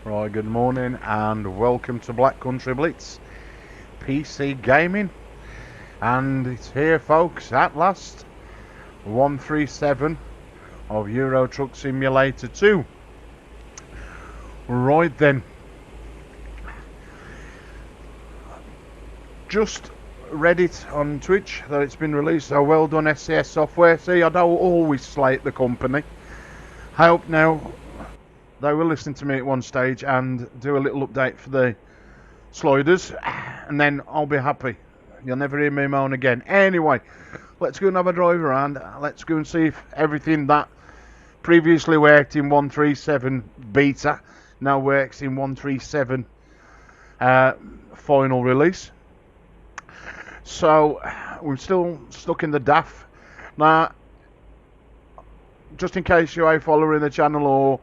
Right, good morning and welcome to Black Country Blitz PC Gaming, and it's here folks at last, 137 of Euro Truck Simulator 2. Right then, just read it on Twitch that it's been released, so well done SCS Software. See, I don't always slate the company. I hope now they will listen to me at one stage and do a little update for the sliders, and then I'll be happy. You'll never hear me moan again. Anyway, let's go and have a drive around. Let's go and see if everything that previously worked in 137 beta now works in 137 final release. So we're still stuck in the DAF. Now, just in case you ain't following the channel or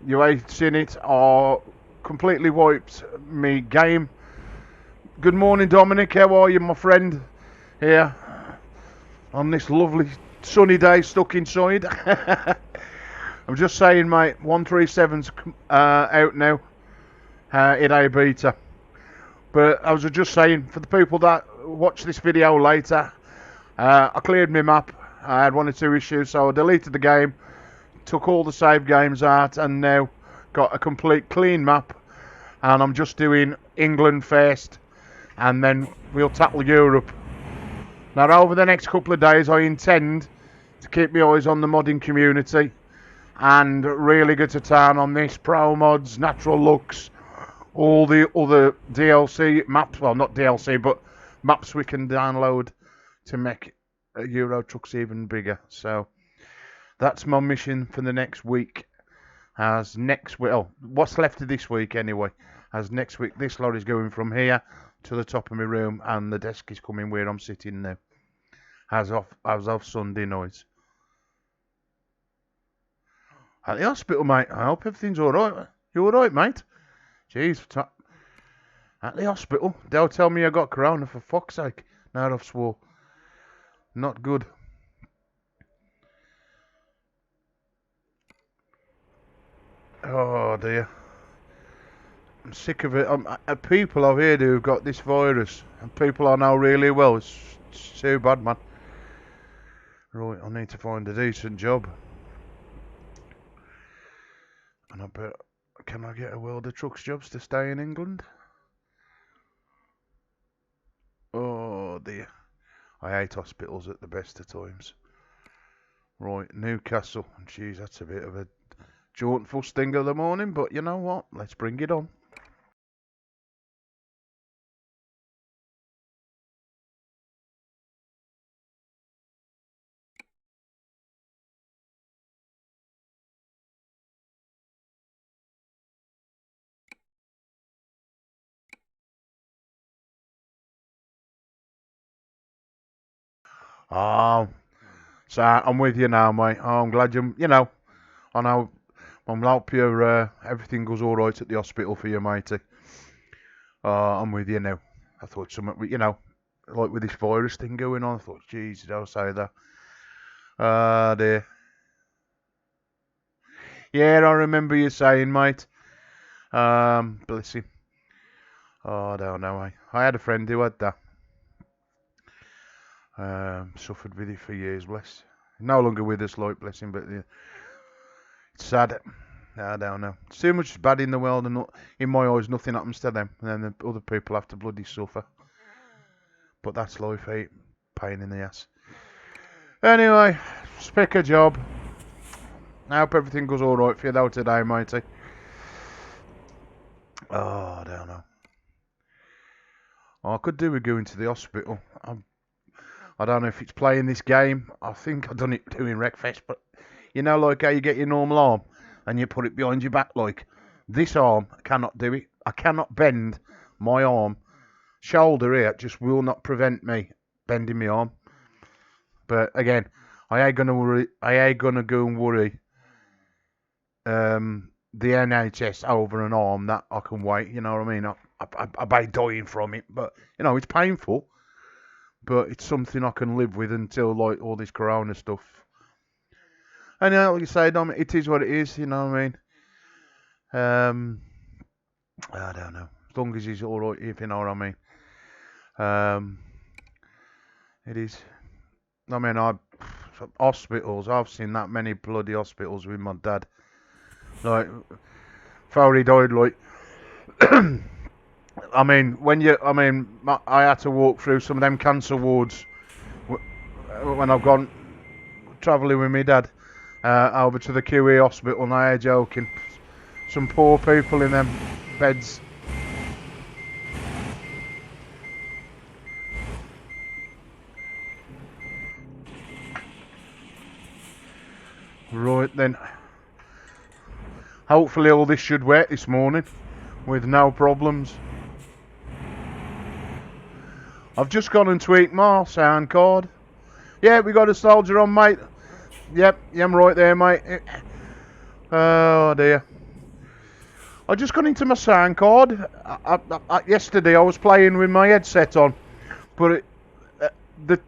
you ain't seen it or completely wiped me game. Good morning, Dominic. How are you, my friend? Here on this lovely sunny day, stuck inside. I'm just saying, mate. 137's out now in a beta. But I was just saying, for the people that watch this video later, I cleared my map. I had one or two issues, so I deleted the game, took all the save games out, and now got a complete clean map. And I'm just doing England first, and then we'll tackle Europe. Now, over the next couple of days, I intend to keep my eyes on the modding community and really get to town on this, pro mods, natural looks, all the other DLC maps, well, not DLC, but maps we can download to make Euro Trucks even bigger. So that's my mission for the next week. What's left of this week anyway, as next week this lorry's going from here to the top of my room, and the desk is coming where I'm sitting now, as of Sunday night. At the hospital, mate. I hope everything's alright. You alright, mate? Jeez, at the hospital? They'll tell me I got corona, for fuck's sake. Now I've swore. Not good. Oh dear. I'm sick of it. People I've heard who've got this virus, and people I know really well. It's too bad, man. Right, I need to find a decent job. And I bet, can I get a World of Trucks jobs to stay in England? Oh dear. I hate hospitals at the best of times. Right, Newcastle. Jeez, that's a bit of a jauntful sting of the morning, but you know what? Let's bring it on. Oh, so I'm with you now, mate. Oh, I'm glad you know, I know, I'm hope everything goes all right at the hospital for you, matey. I'm with you now. I thought something, like with this virus thing going on, I thought, jeez, did I say that? Ah, dear. Yeah, I remember you saying, mate. Bless him. Oh, I don't know, I had a friend who had that. Suffered with it for years, bless. No longer with us, like, bless him, but it's sad. I don't know. It's too much bad in the world, and in my eyes, nothing happens to them, and then the other people have to bloody suffer. But that's life, eh? Pain in the ass. Anyway, just pick a job. I hope everything goes alright for you though today, matey. Oh, I don't know. I could do with going to the hospital. I don't know if it's playing this game. I think I've done it doing Wreckfest, but you know, like how you get your normal arm and you put it behind your back, like this arm, I cannot do it. I cannot bend my arm. Shoulder here just will not prevent me bending my arm. But again, I ain't gonna go and worry the NHS over an arm that I can wait. You know what I mean? I may dying from it, but you know it's painful. But it's something I can live with until like all this corona stuff. And like you say, Dom, it is what it is. You know what I mean? I don't know. As long as he's alright, if you know what I mean. It is. I mean, hospitals. I've seen that many bloody hospitals with my dad. Like, before he died, like, I mean, I had to walk through some of them cancer wards when I've gone travelling with my dad over to the QE hospital, and I ain't joking. Some poor people in them beds. Right then. Hopefully all this should work this morning with no problems. I've just gone and tweaked my sound card. Yeah, we got a soldier on, mate. Yep, yeah, I'm right there, mate. Oh dear. I just got into my sound card. Yesterday I was playing with my headset on, but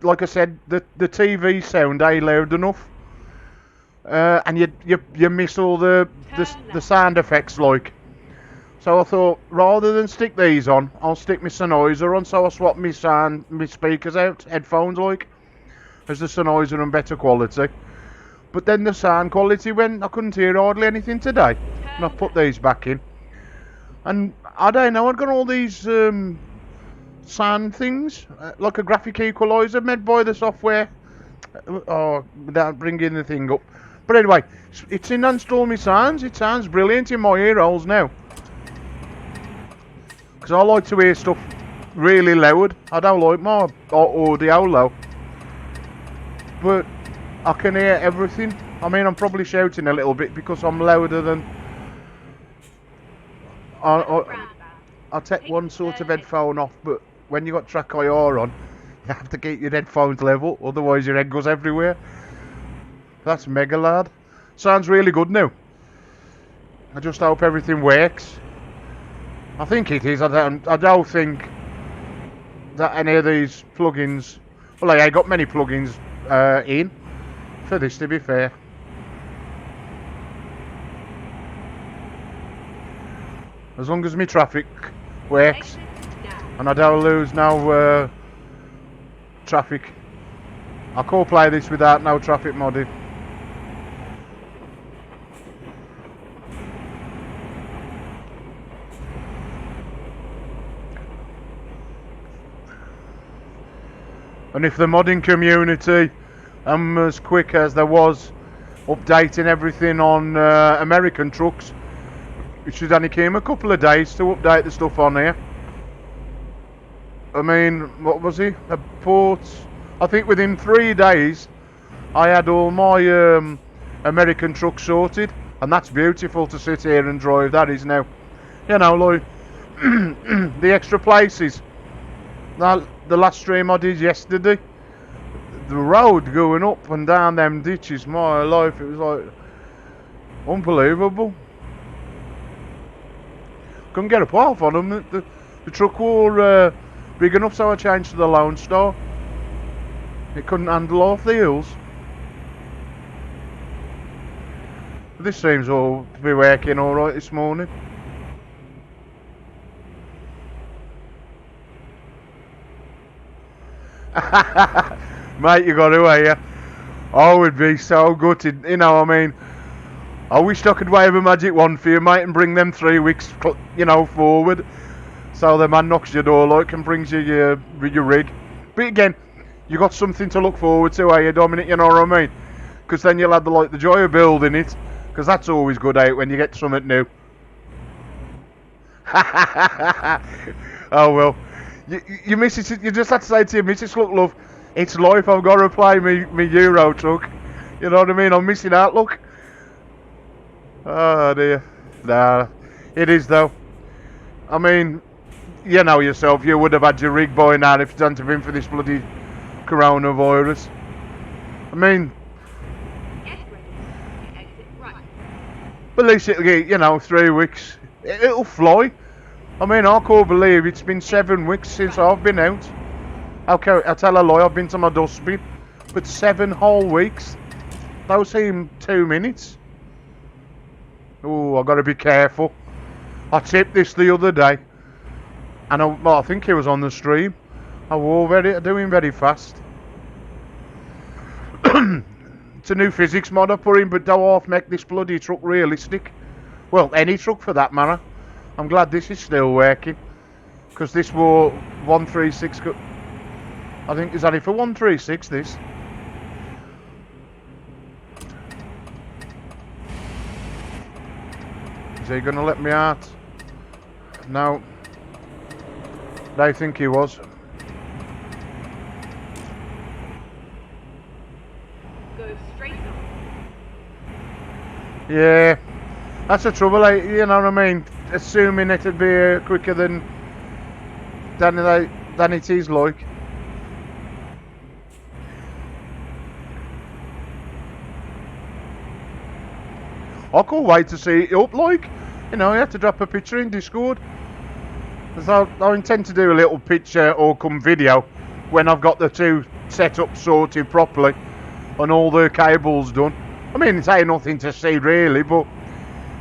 like I said, the TV sound ain't loud enough. And you miss all the sound effects, like. So I thought, rather than stick these on, I'll stick my Sennheiser on. So I swapped my speakers out, headphones, like, as the Sennheiser and better quality. But then the sound quality went. I couldn't hear hardly anything today, and I put these back in. And I don't know, I've got all these sound things, like a graphic equalizer made by the software. Without bringing the thing up. But anyway, it's enhanced all my sounds. It sounds brilliant in my ear holes now. Because I like to hear stuff really loud. I don't like my audio low. But I can hear everything. I mean, I'm probably shouting a little bit because I'm louder than... I'll take one sort of headphone off, but when you got Trackir on, you have to keep your headphones level, otherwise your head goes everywhere. That's mega loud. Sounds really good now. I just hope everything works. I think it is. I don't think that any of these plugins... Well, I got many plugins in for this, to be fair. As long as my traffic works and I don't lose no traffic. I can't play this without no traffic modding. And if the modding community as quick as there was updating everything on American trucks, it should only came a couple of days to update the stuff on here. I mean, what was he? I think within 3 days I had all my American trucks sorted, and that's beautiful to sit here and drive. That is now, you know, like the extra places. Now, the last stream I did yesterday, the road going up and down them ditches, my life, it was like unbelievable. Couldn't get a path on them. The truck were big enough, so I changed to the Lone Star. It couldn't handle off the hills. This seems all to be working alright this morning. Mate, you got to, hear you? I would be so gutted, you know, I mean, I wish I could wave a magic wand for you, mate, and bring them 3 weeks, you know, forward. So the man knocks your door like and brings you your rig. But again, you got something to look forward to, you, Dominic, you know what I mean? Because then you'll have the joy of building it, because that's always good out when you get something new. Oh well. You miss it. You just have to say to your missus, look, love, it's life. I've got to play me Euro truck. You know what I mean? I'm missing out. Look. Oh dear. Nah, it is though. I mean, you know yourself. You would have had your rig by now if it hadn't been for this bloody coronavirus. I mean, but at least it'll get, you know, 3 weeks. It'll fly. I mean, I can't believe it's been 7 weeks since I've been out. Okay, I tell a lie, I've been to my dustbin. But 7 whole weeks? Those seem 2 minutes. Oh, I've got to be careful. I tipped this the other day, and I think it was on the stream. I was doing very fast. It's a new physics mod I put in, but don't half make this bloody truck realistic. Well, any truck for that matter. I'm glad this is still working, because this was 136. I think is only for 136 this. Is he gonna let me out? No. They think he was. Go straight up. Yeah, that's the trouble, you know what I mean? Assuming it'd be quicker than it is like. I can't wait to see it up, like. You know, you have to drop a picture in Discord. So I intend to do a little picture or come video when I've got the two set up sorted properly and all the cables done. I mean, it's ain't nothing to see really, but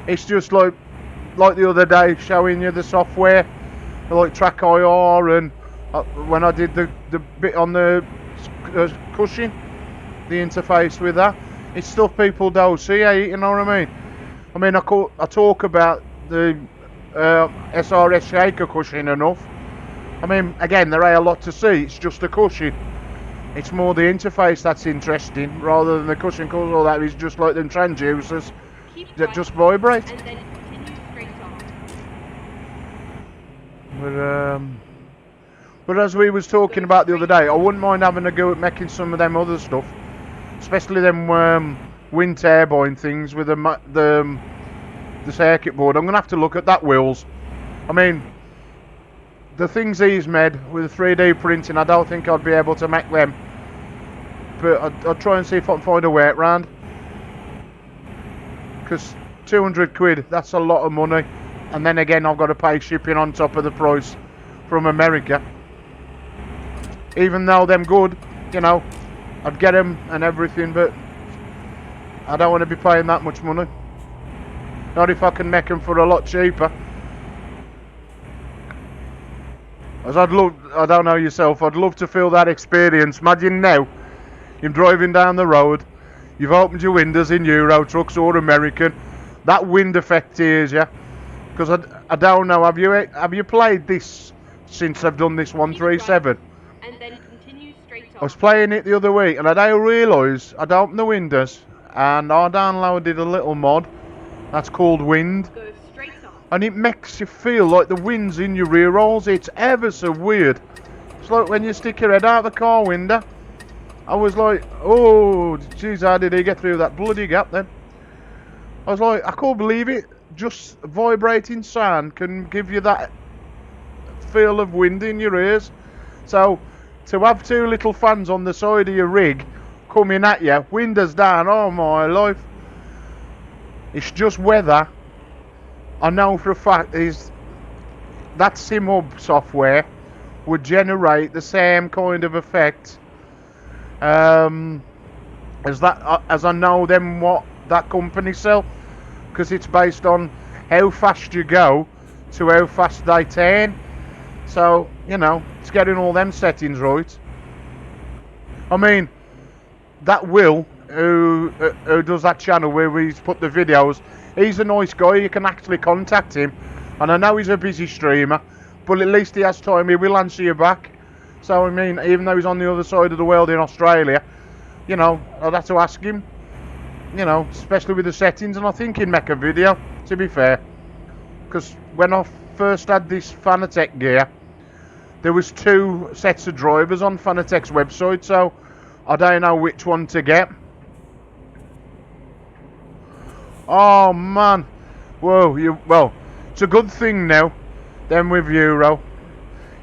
it's just like the other day showing you the software, like Trackir, and when I did the bit on the cushion, the interface with that, it's stuff people don't see, you know what I mean? I mean, I talk about the SRS shaker cushion enough. I mean, again, there ain't a lot to see, it's just a cushion. It's more the interface that's interesting rather than the cushion, because all that is just like them transducers that just vibrate. And then continue straight on. But as we was talking about the other day, I wouldn't mind having a go at making some of them other stuff, especially them wind turbine things with the circuit board. I'm gonna have to look at that wheels. I mean, the things he's made with 3D printing, I don't think I'd be able to make them, but I'll try and see if I can find a way around, because 200 quid, that's a lot of money, and then again I've got to pay shipping on top of the price from America. Even though them good, you know, I'd get them and everything, but I don't want to be paying that much money. Not if I can make them for a lot cheaper. As I don't know yourself, I'd love to feel that experience. Imagine now, you're driving down the road, you've opened your windows in Euro trucks or American, that wind effect tears you. Because I don't know, have you played this since I've done this 137? And then continue straight on. I was playing it the other week and I don't realise I'd opened the windows and I downloaded a little mod that's called Wind. Go straight on. And it makes you feel like the wind's in your rear rolls. It's ever so weird. It's like when you stick your head out the car window. I was like, oh, jeez, how did he get through that bloody gap then? I was like, I can't believe it. Just vibrating sound can give you that feel of wind in your ears. So, to have two little fans on the side of your rig coming at you, windows down, oh my life. It's just weather. I know for a fact is that SimHub software would generate the same kind of effect as I know them what that company sell, because it's based on how fast you go to how fast they turn. So, you know, it's getting all them settings right. I mean, that Will who does that channel where we put the videos, he's a nice guy. You can actually contact him, and I know he's a busy streamer, but at least he has time. He will answer you back. So I mean, even though he's on the other side of the world in Australia, you know, I'd have to ask him, you know, especially with the settings, and I think he'd make a video, to be fair, because when I first had this Fanatec gear, there was 2 sets of drivers on Fanatec's website, so I don't know which one to get. Oh man, whoa, well, it's a good thing now, then with Euro,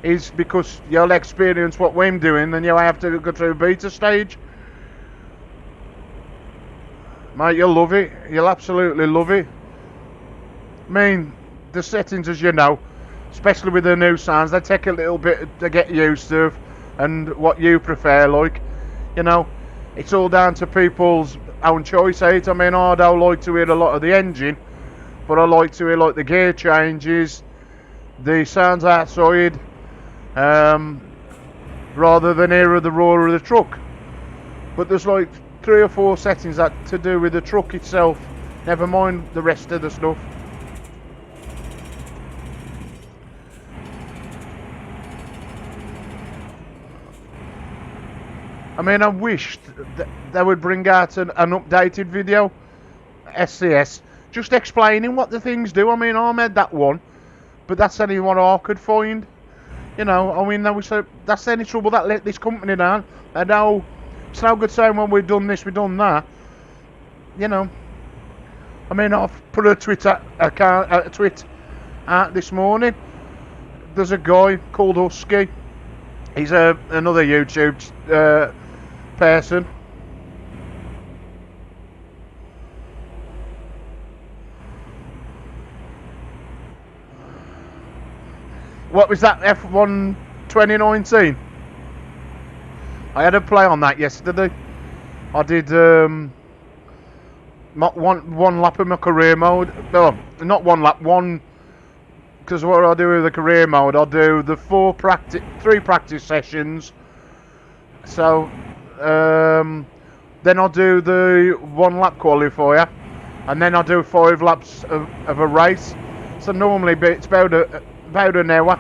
is because you'll experience what we're doing and you'll have to go through beta stage. Mate, you'll love it, you'll absolutely love it. I mean, the settings, as you know, especially with the new sounds, they take a little bit to get used to, and what you prefer, like, you know, it's all down to people's own choice, I mean, I don't like to hear a lot of the engine, but I like to hear like the gear changes, the sounds outside, rather than hear the roar of the truck. But there's like 3 or 4 settings that to do with the truck itself, never mind the rest of the stuff. I mean, I wished they would bring out an updated video, SCS, just explaining what the things do. I mean, I made that one, but that's only what I could find. You know, I mean, that's the only trouble that let this company down. I know it's no good saying, well, we've done this, we've done that. You know, I mean, I've put a Twitter account, a tweet out this morning. There's a guy called Husky. He's another YouTube person. What was that, F1 2019? I had a play on that yesterday. I did one lap of my career mode. No, not one lap, one. Because what I do with the career mode, I'll do the 3 practice sessions. So then I'll do the 1 lap qualifier, and then I'll do 5 laps of a race. So normally it's about an hour,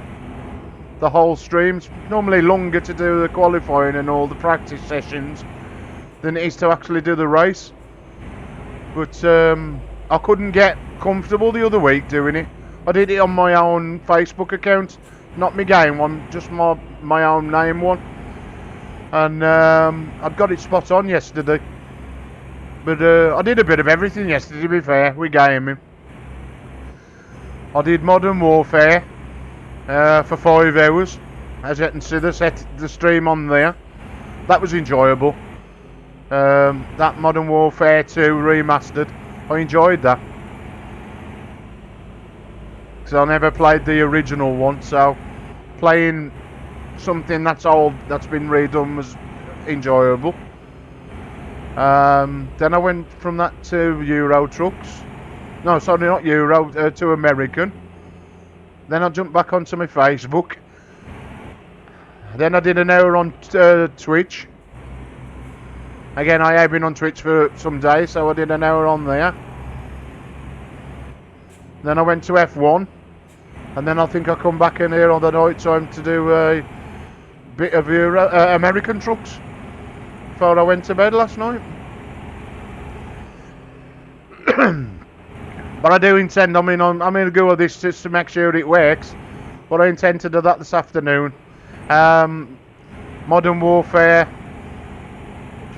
the whole stream. It's normally longer to do the qualifying and all the practice sessions than it is to actually do the race. But I couldn't get comfortable the other week doing it. I did it on my own Facebook account, not my game one, just my own name one. And I got it spot on yesterday. But I did a bit of everything yesterday, to be fair, with gaming. I did Modern Warfare for 5 hours, as you can see the stream on there. That was enjoyable. That Modern Warfare 2 remastered, I enjoyed that. Because I never played the original one, so playing something that's old, that's been redone, was enjoyable. Then I went from that to Euro Trucks. No, sorry, not Euro, to American. Then I jumped back onto my Facebook. Then I did an hour on Twitch. Again, I have been on Twitch for some days, so I did an hour on there. Then I went to F1. And then I think I come back in here on the night time to do a bit of American trucks before I went to bed last night. But I do intend, I mean, I'm going to go with this just to make sure it works. But I intend to do that this afternoon. Modern Warfare,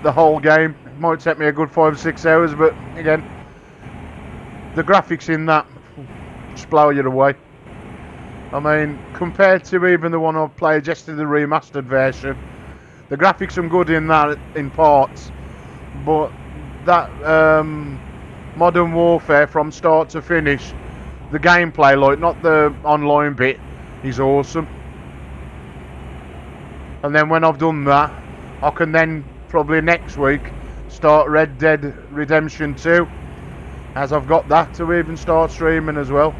the whole game. It might take me a good 5 or 6 hours, but again, the graphics in that just blow you away. I mean, compared to even the one I've played just in the remastered version, the graphics are good in that in parts, but that Modern Warfare from start to finish, the gameplay, like not the online bit, is awesome. And then when I've done that, I can then probably next week start Red Dead Redemption 2, as I've got that to even start streaming as well.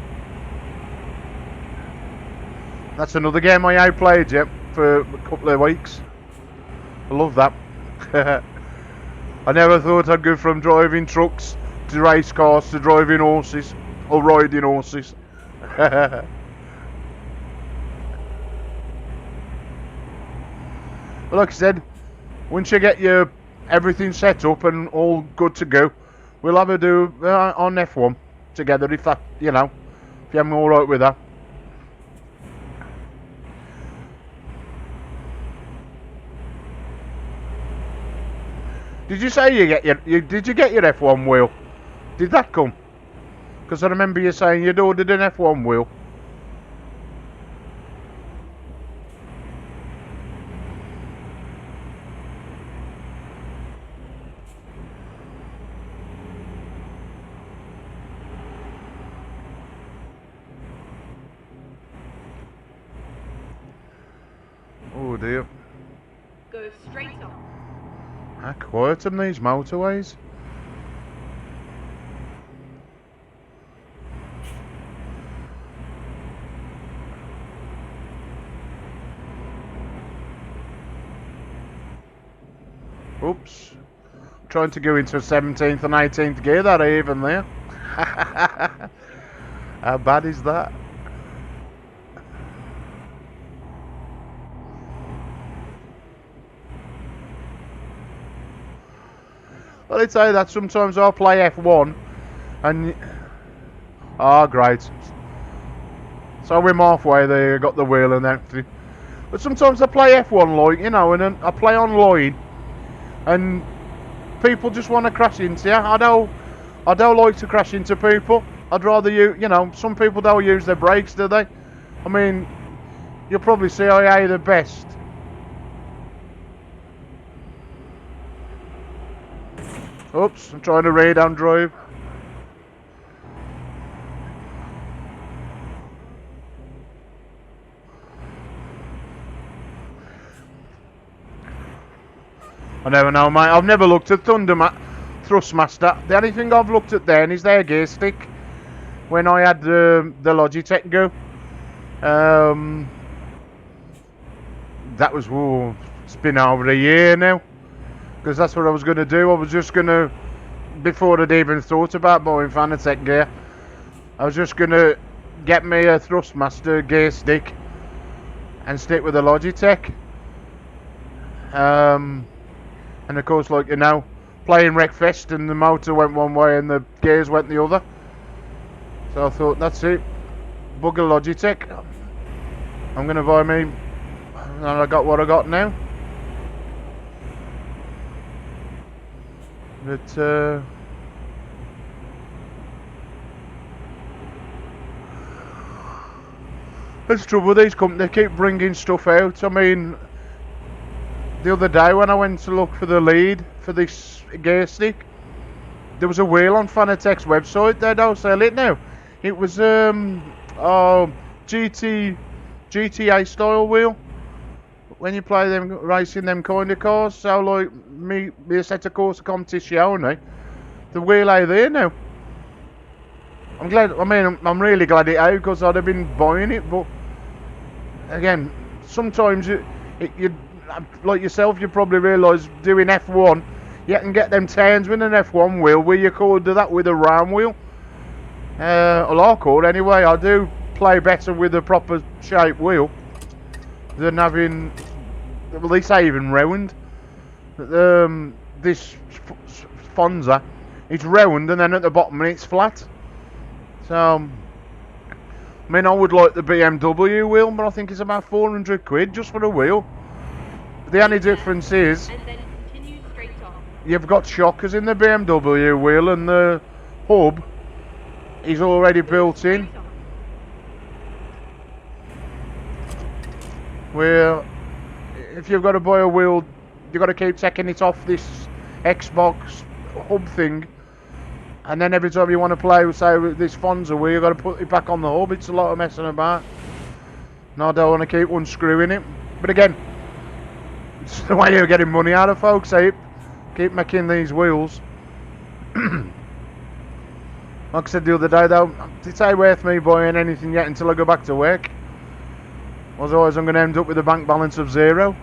That's another game I ain't played yet for a couple of weeks. I love that. I never thought I'd go from driving trucks to race cars to driving horses or riding horses. But like I said, once you get your everything set up and all good to go, we'll have a do on F1 together if that, you know, if you're alright with that. Did you say did you get your F1 wheel? Did that come? Because I remember you saying you'd ordered an F1 wheel. Oh dear. Go straight on. How quiet on these motorways. trying to go into 17th and 18th gear, that even there. How bad is that? Well, I'd say that sometimes I'll play F1 and... Oh, great. So we're halfway there, got the wheel and everything. But sometimes I play F1 like, you know, and then I play online and people just want to crash into you. I don't like to crash into people. I'd rather you know, some people don't use their brakes, do they? I mean, you'll probably see I the best. Oops, I'm trying to read and drive. I never know, mate. I've never looked at Thrustmaster. The only thing I've looked at then is their gear stick. When I had the Logitech go. That was, it's been over a year now. Because that's what I was going to do. I was just going to, before I'd even thought about buying Fanatec gear, I was just going to get me a Thrustmaster gear stick and stick with the Logitech. And of course, like, you know, playing Wreckfest and the motor went one way and the gears went the other. So I thought, that's it. Bugger Logitech. I'm going to buy me, and I got what I got now. But, there's trouble with these companies, they keep bringing stuff out. I mean, the other day when I went to look for the lead for this gear stick, there was a wheel on Fanatec's website. They don't sell it now. It was GTA style wheel. When you play them racing them kind of cars, so like me a set of Corsa Competizione, the wheel out there now. I'm glad. I mean, I'm really glad it out because I'd have been buying it. But again, sometimes you like yourself, you probably realise doing F1, you can get them turns with an F1 wheel where you could do that with a round wheel. Well, I could anyway. I do play better with a proper shaped wheel than having, well, they say even round. This Forza, it's round and then at the bottom it's flat. So, I mean, I would like the BMW wheel, but I think it's about 400 quid just for a wheel. The only difference is you've got shockers in the BMW wheel and the hub is already built in. Where if you've got to buy a wheel, you've got to keep taking it off this Xbox hub thing, and then every time you want to play, say with this Forza wheel, you've got to put it back on the hub. It's a lot of messing about. No, I don't want to keep unscrewing it. But again, it's the way you're getting money out of folks, eh? Keep making these wheels. Like I said the other day though, it's ain't worth me buying anything yet until I go back to work. Otherwise I'm going to end up with a bank balance of 0.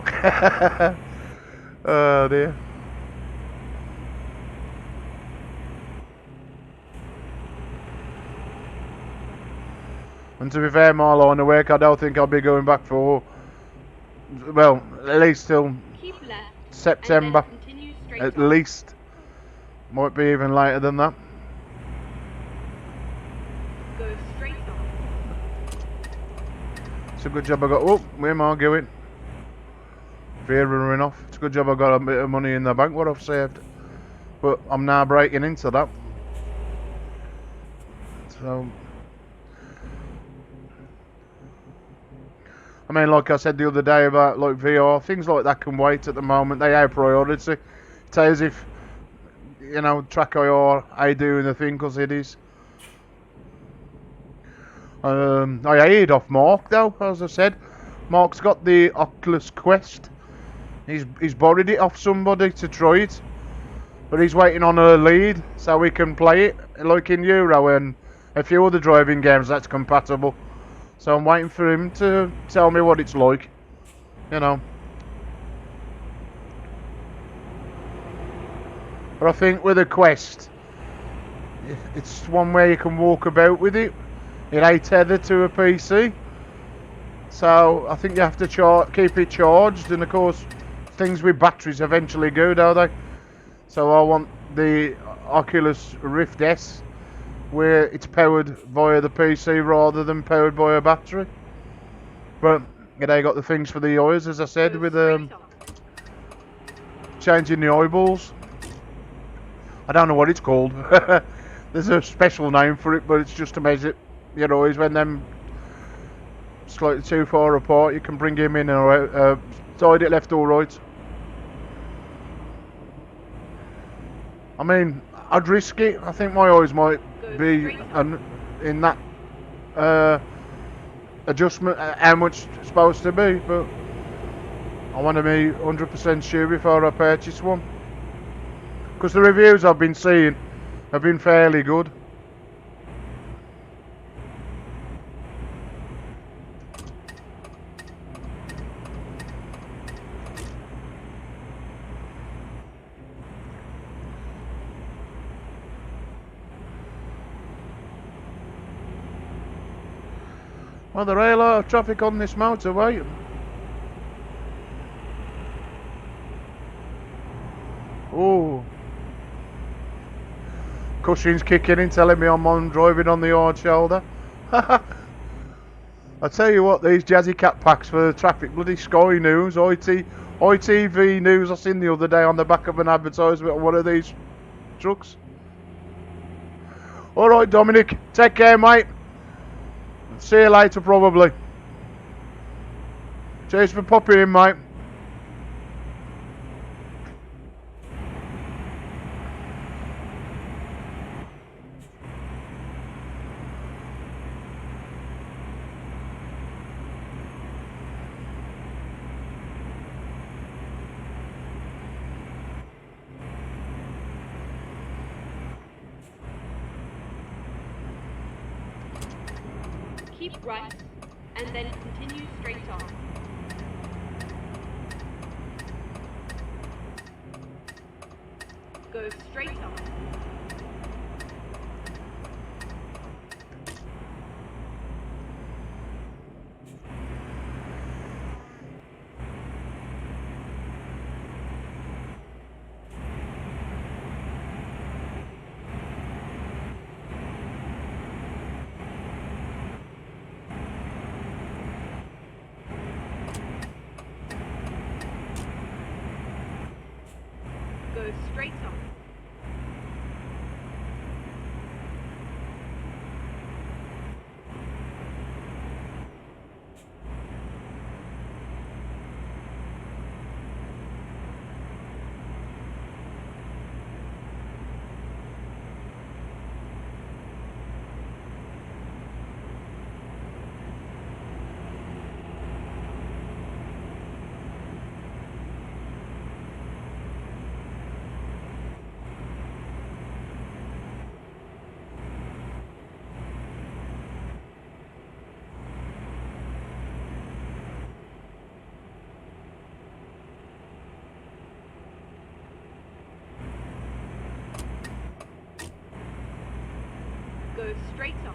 Oh dear. And to be fair, my line of work, I don't think I'll be going back for, well, at least till September. At least. Might be even later than that. Go straight on. It's a good job I got. Oh, where am I going? Fear running off. It's a good job I got a bit of money in the bank what I've saved. But I'm now breaking into that. So, I mean, like I said the other day about like VR, things like that can wait at the moment. They have priority. It's as if, you know, Trackir are doing the thing because it is. I heard off Mark though, as I said. Mark's got the Oculus Quest. He's borrowed it off somebody to try it, but he's waiting on a lead so we can play it, like in Euro and a few other driving games that's compatible. So I'm waiting for him to tell me what it's like, you know. But I think with a Quest, it's one where you can walk about with it. It ain't tethered to a PC. So I think you have to keep it charged, and of course things with batteries eventually go, don't they? So I want the Oculus Rift S, where it's powered via the PC rather than powered by a battery. But they got the things for the eyes, as I said, with changing the eyeballs. I don't know what it's called. There's a special name for it, but it's just to measure your eyes when them slightly too far apart. You can bring him in or out, side it left or right. I mean, I'd risk it. I think my eyes might be in that adjustment, how much it's supposed to be, but I want to be 100% sure before I purchase one. Because the reviews I've been seeing have been fairly good. Well, there are a lot of traffic on this motorway. Oh, Cushing's kicking in, telling me I'm driving on the hard shoulder. I tell you what, these Jazzy Cat packs for the traffic, bloody Sky News, ITV News I seen the other day on the back of an advertisement on one of these trucks. Alright Dominic, take care mate. See you later probably. Cheers for popping in mate. Keep right, and then continue straight on. Go straight on. Go straight on. Go straight on.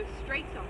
go straight on.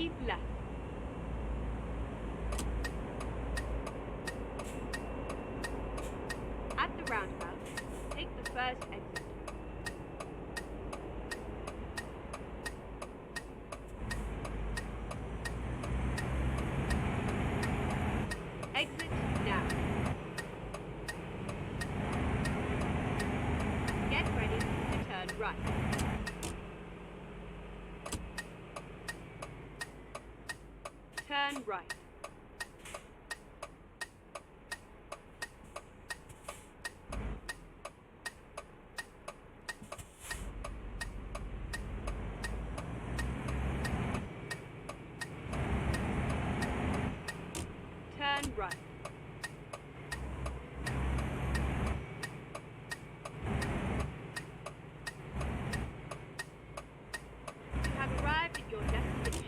keep left. At the roundabout, take the first exit. Exit now. Get ready to turn right. Turn right. Turn right. You have arrived at your destination.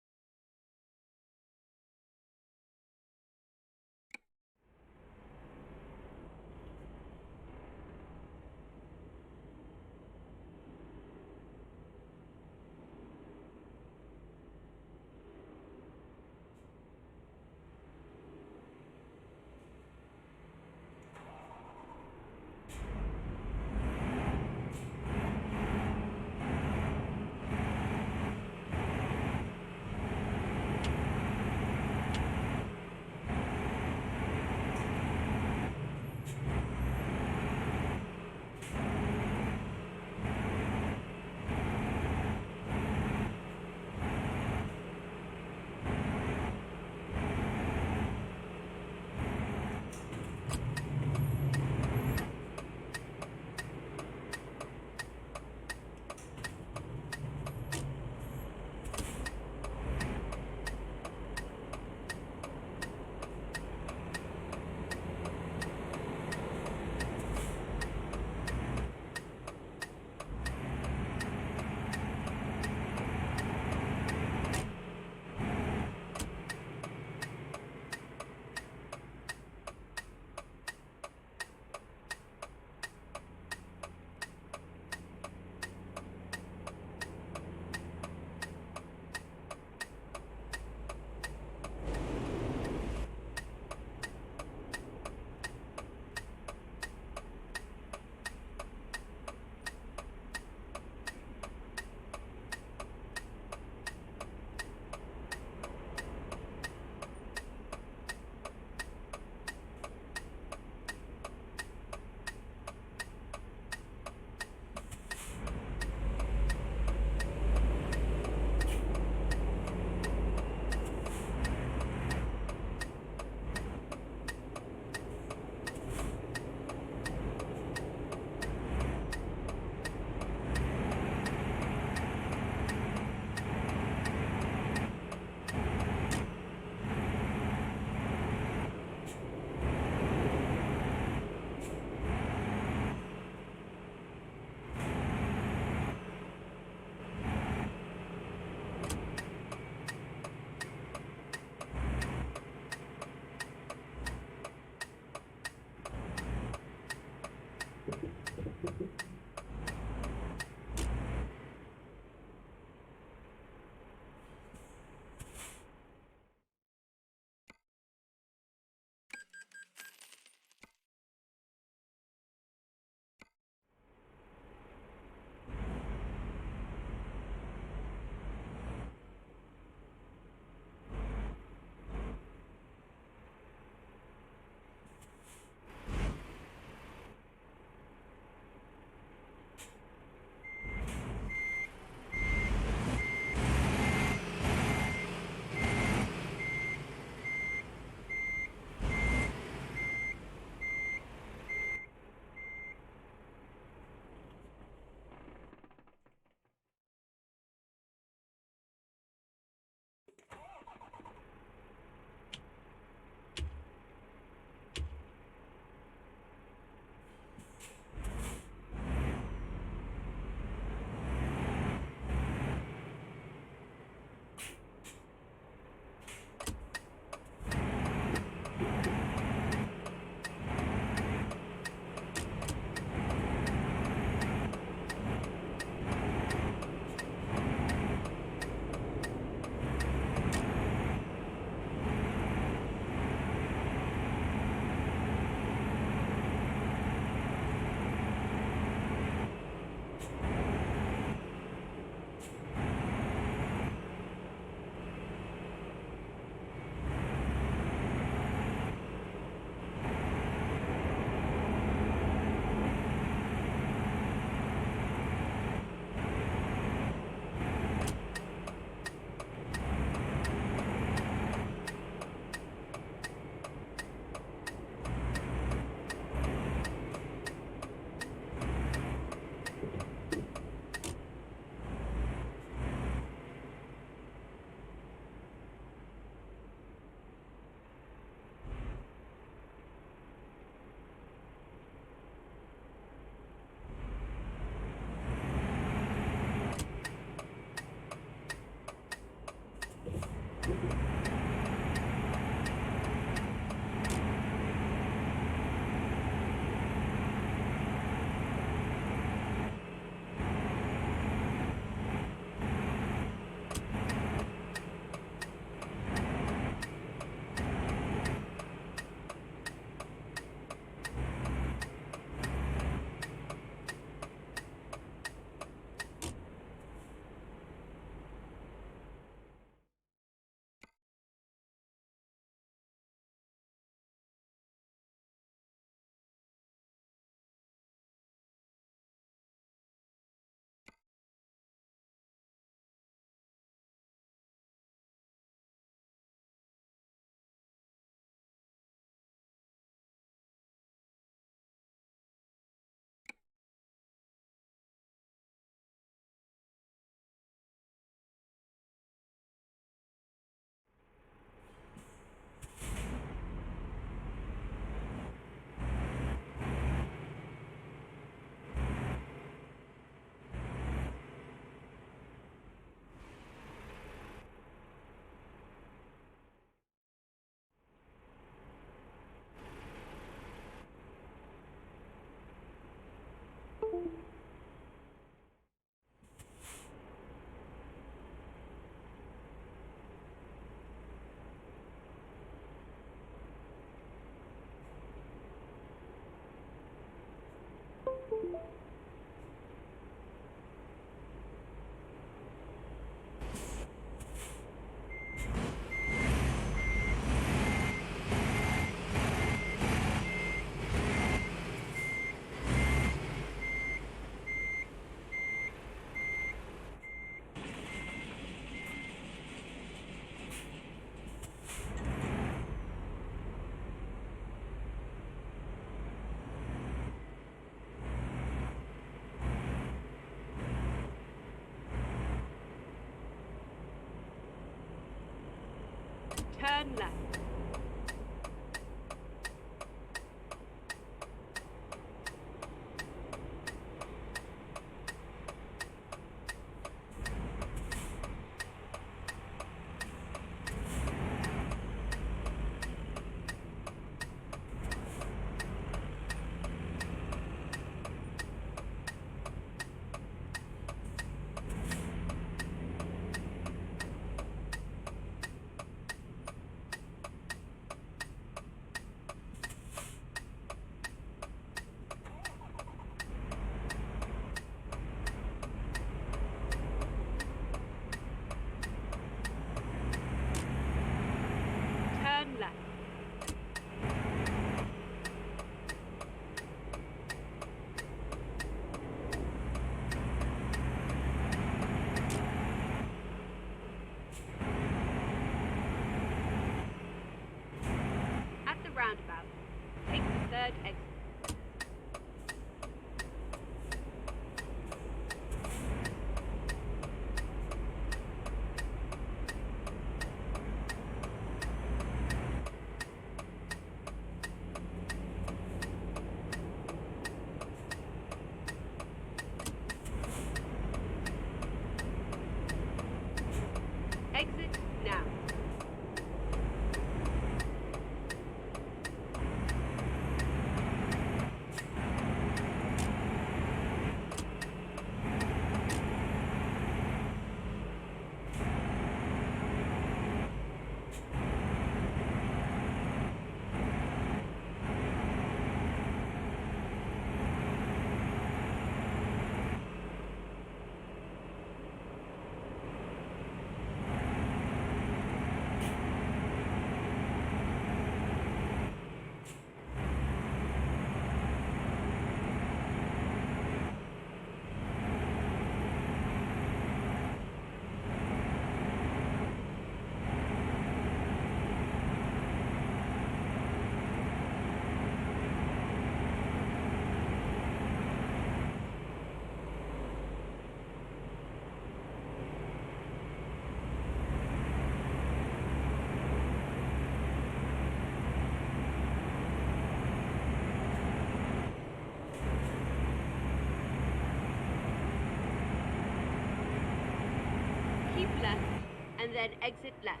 and then exit left.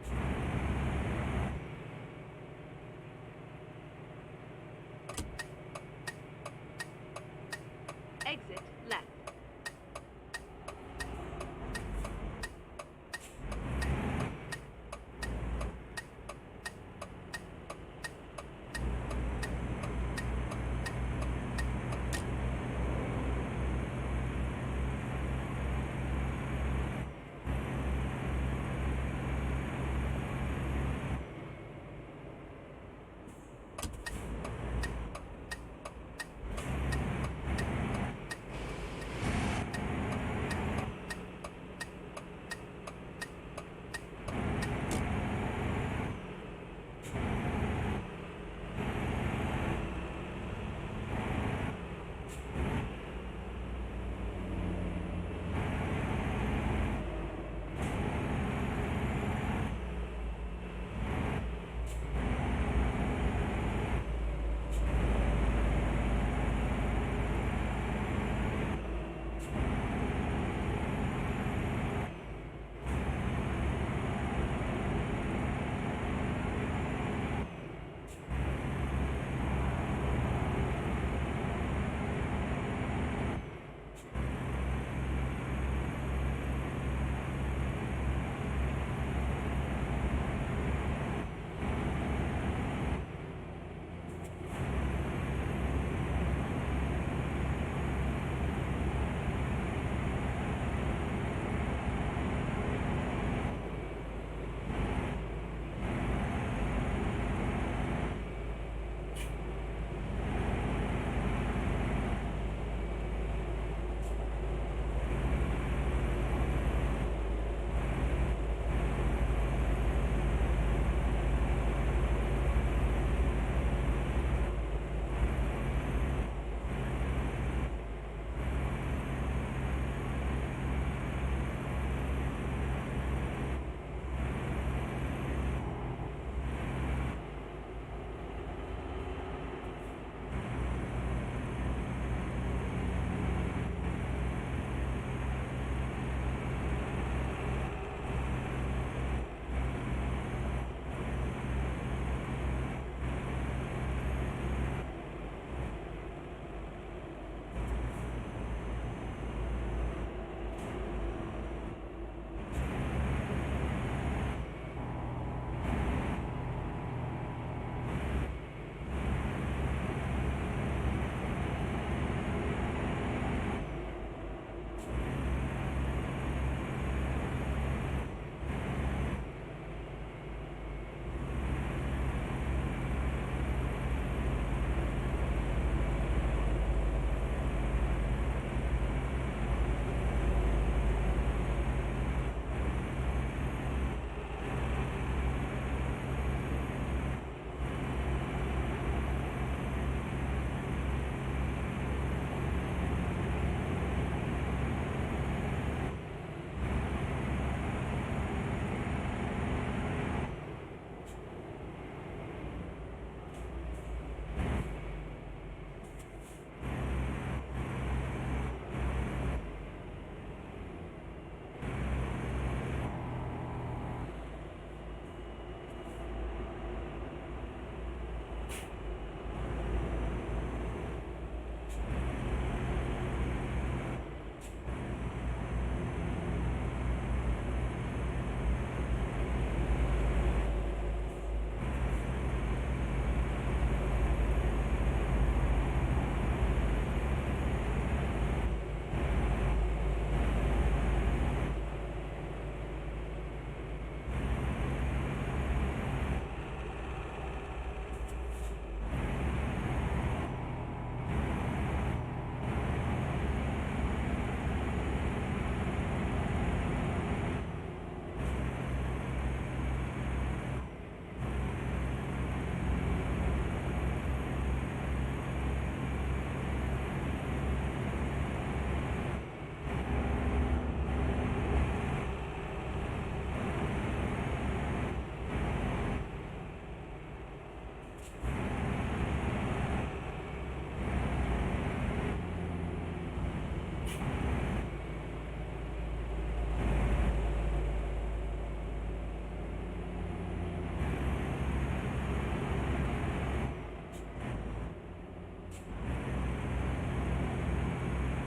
Exit left.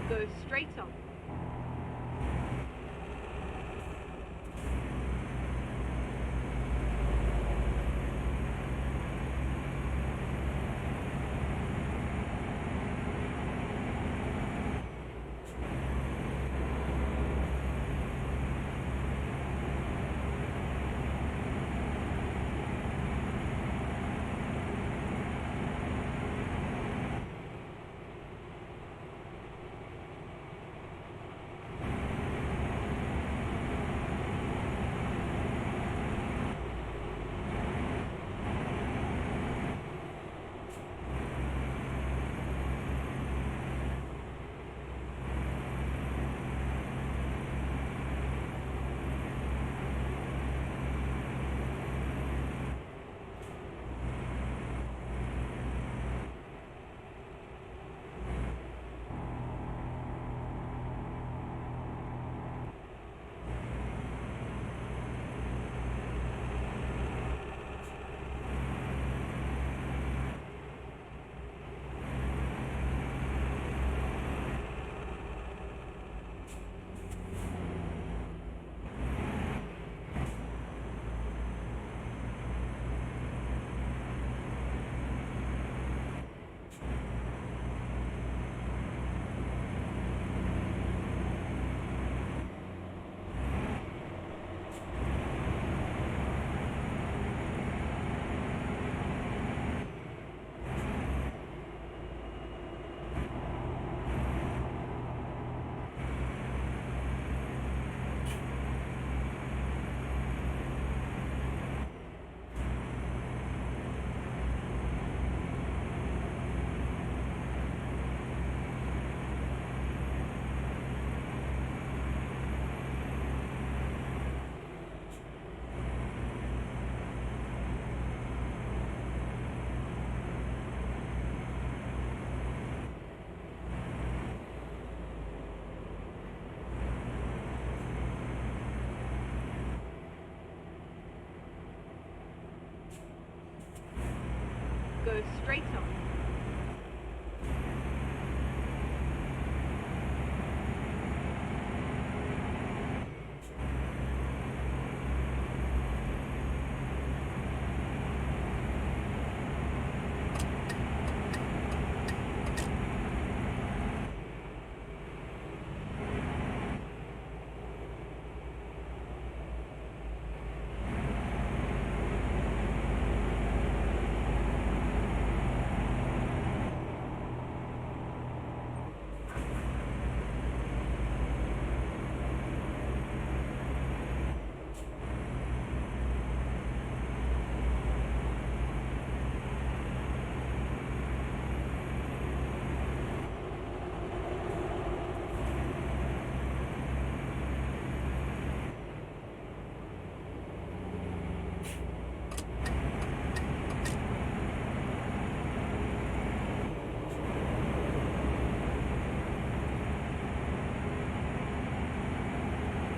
Go straight on. Go straight on.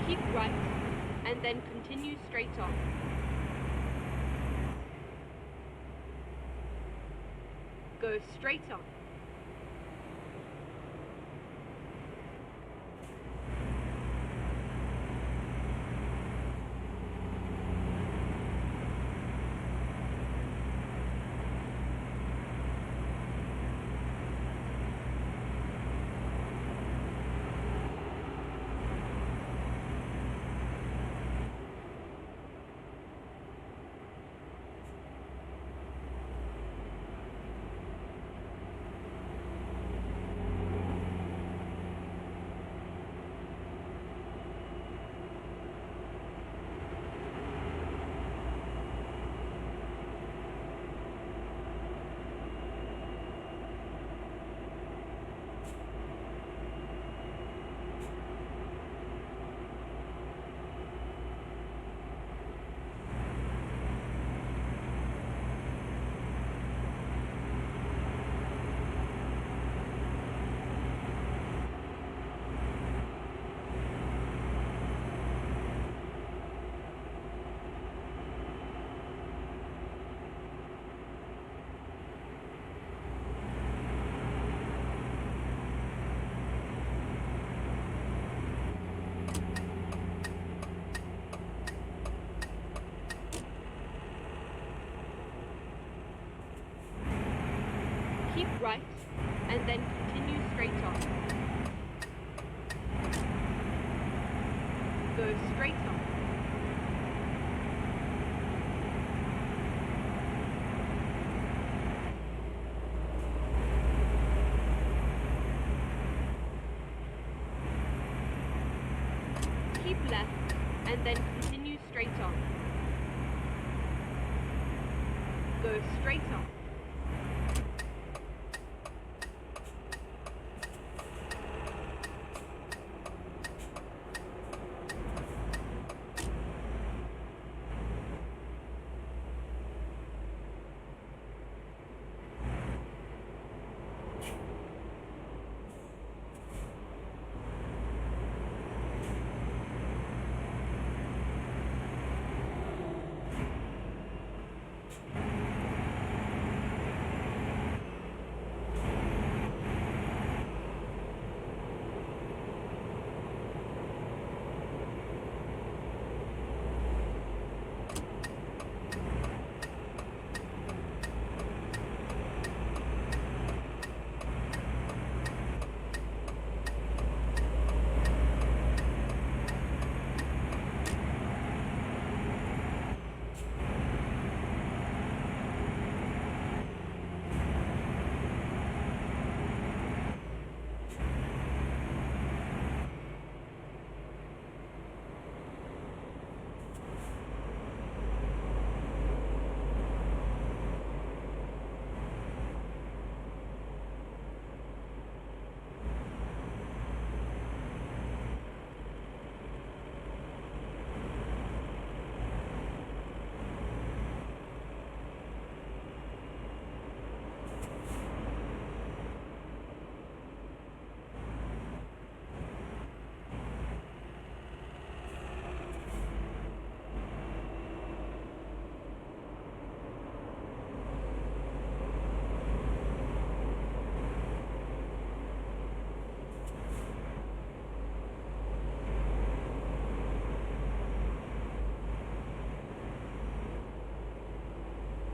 Keep right, and then continue straight on. Go straight on. Go straight on. Keep left and then continue straight on. Go straight on.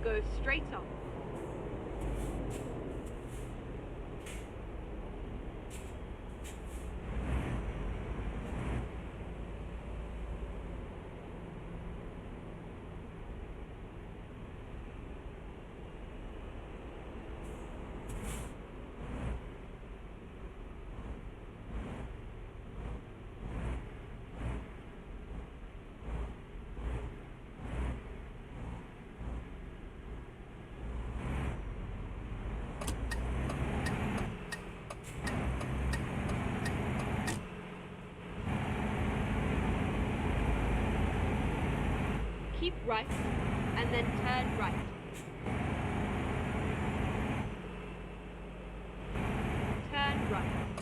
Go straight on. Keep right and then turn right. Turn right.